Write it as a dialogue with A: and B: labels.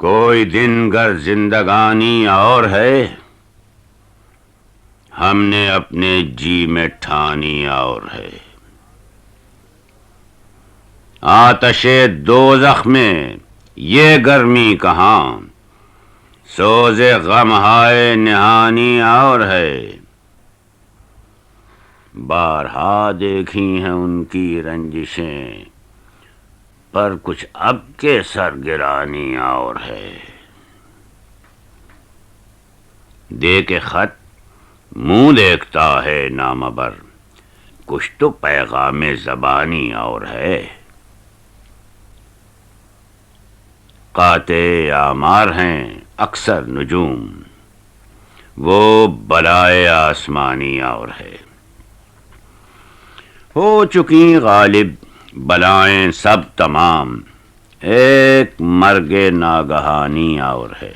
A: کوئی دن گر زندگانی اور ہے، ہم نے اپنے جی میں ٹھانی اور ہے۔ آتش دوزخ میں یہ گرمی کہاں، سوز غم ہائے نہانی اور ہے۔ بارہا دیکھی ہیں ان کی رنجشیں، پر کچھ اب کے سرگرانی اور ہے۔ دے کے خط منہ دیکھتا ہے نامبر، کچھ تو پیغام زبانی اور ہے۔ قاطع اعمار ہیں اکثر نجوم، وہ بلائے آسمانی اور ہے۔ ہو چکی غالب بلائیں سب تمام، ایک مرگ ناگہانی اور ہے۔